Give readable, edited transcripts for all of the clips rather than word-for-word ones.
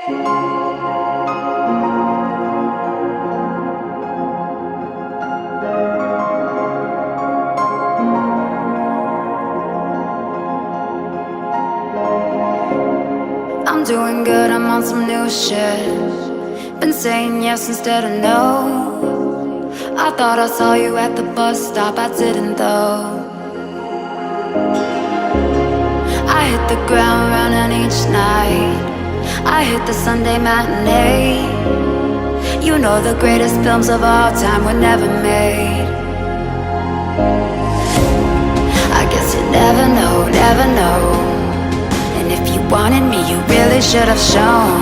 I'm doing good, I'm on some new shit. Been saying yes instead of no. I thought I saw you at the bus stop, I didn't though. I hit the ground running each night. I hit the Sunday matinee. You know the greatest films of all time were never made. I guess you never know, never know. And if you wanted me, you really should have shown.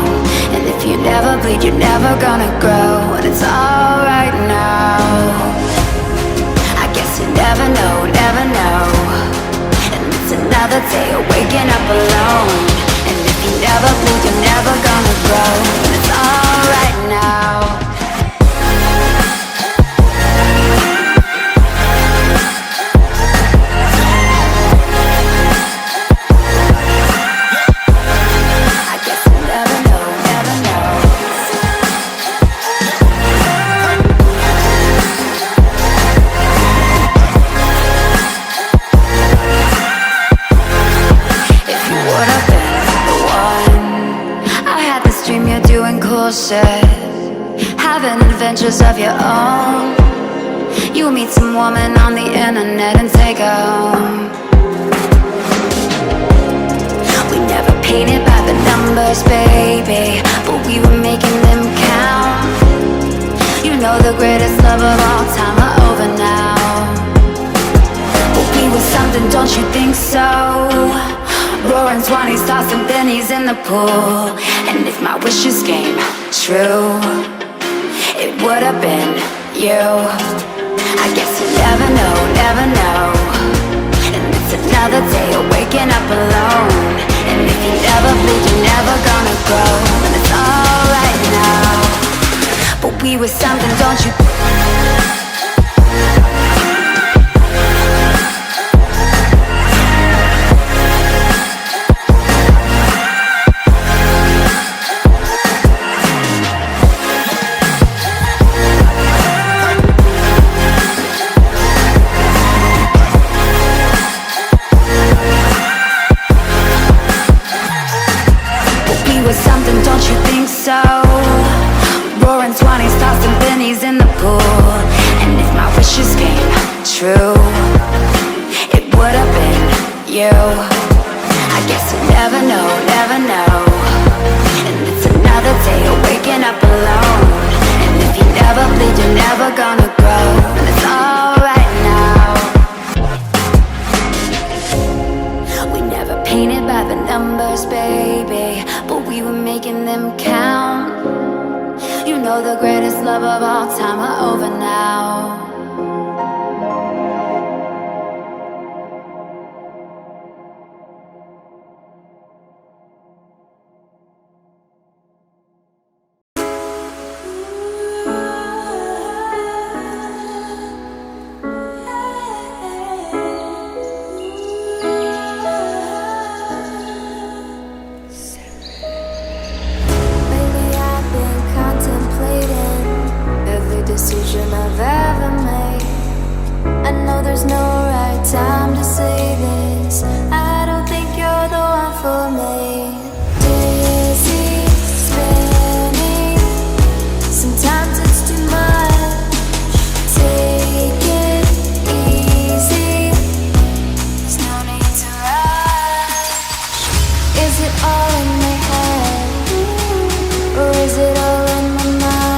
And if you never bleed, you're never gonna grow. And it's alright now. I guess you never know, never know. And it's another day of waking up alone. And if you never bleed, you're never gonna grow. And it's alright now. Shit. Having adventures of your own. You meet some woman on the internet and take her home. We never painted by the numbers, baby, but we were making them count. You know the greatest love of all time are over now. But we were something, don't you think so? Roaring 20s, tossing pennies in the pool. And if my wishes came true, it would have been you. I guess you never know, never know. And it's another day of waking up alone. And if you never bleed, you're never gonna grow. And it's alright now. But we were something, don't you? Roaring 20s, tossing pennies in the pool. And if my wishes came true, it would have been you. I guess you never know, never know. And it's another day of waking up alone. And if you never bleed, you're never gonna grow. And it's alright now. We never painted by the numbers, baby, but we were making them count. You know the greatest love of all time are over now. Decision I've ever made. I know there's no right time to say this. I don't think you're the one for me. Dizzy, spinning. Sometimes it's too much. Take it easy. There's no need to rush. Is it all in my head, or is it all in my mind?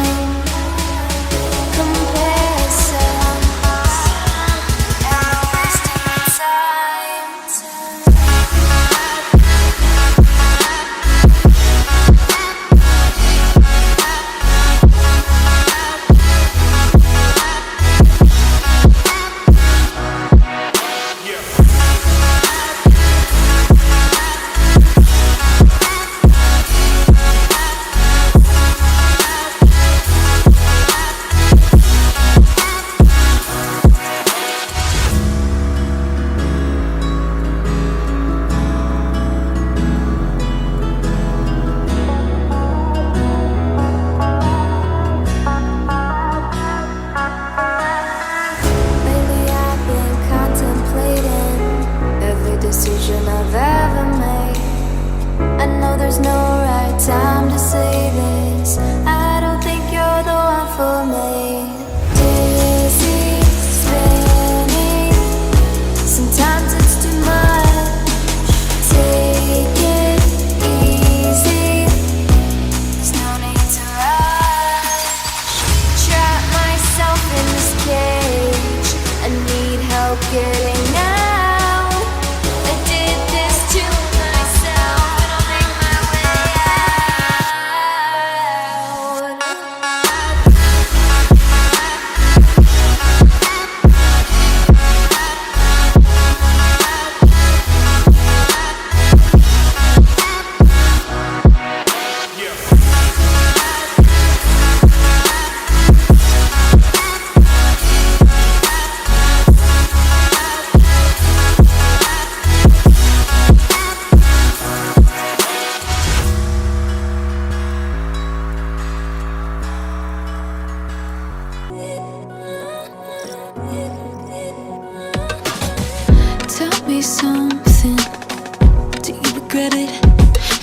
regret it.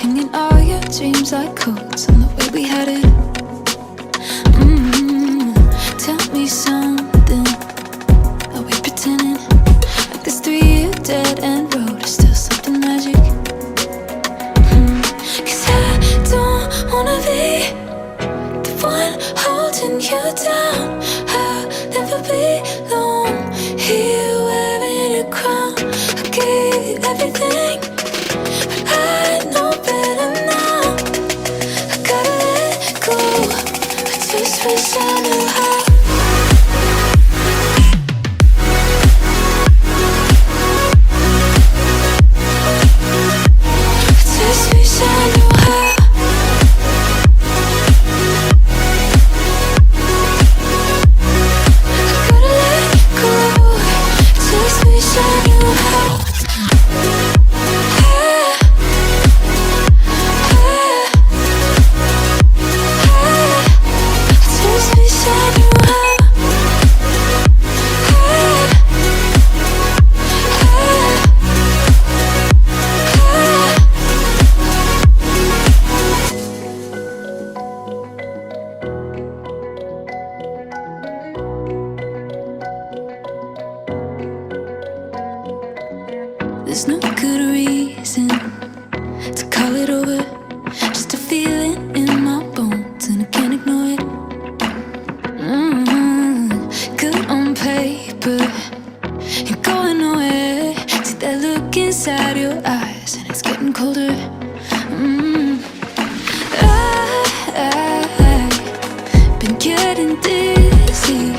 Hanging all your dreams like coats on the way we had it. Tell me something. Are we pretending like this 3-year dead-end road is still something magic? Cause I don't wanna be the one holding you down. I'll never be alone here wearing a crown. I gave you everything, but I know better now. I gotta let go. I just wish I knew how. There's no good reason to call it over. Just a feeling in my bones and I can't ignore it. Good on paper, you're going nowhere. See that look inside your eyes and it's getting colder. I've been getting dizzy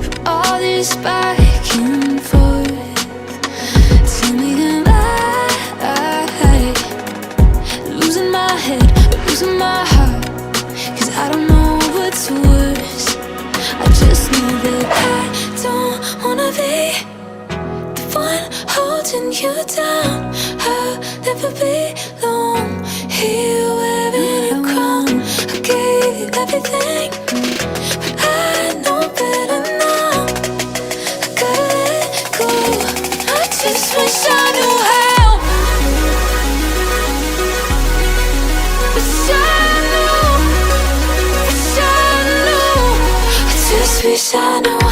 from all this back and forth. Tell me am I losing my head, losing my heart? Cause I don't know what's worse. I just know that I don't wanna be the one holding you down. I'll never be alone here wearing a crown. I gave you everything, but I know better now. I gotta let go. I just wish I knew how. Wish I knew. Wish I knew. I just wish I knew.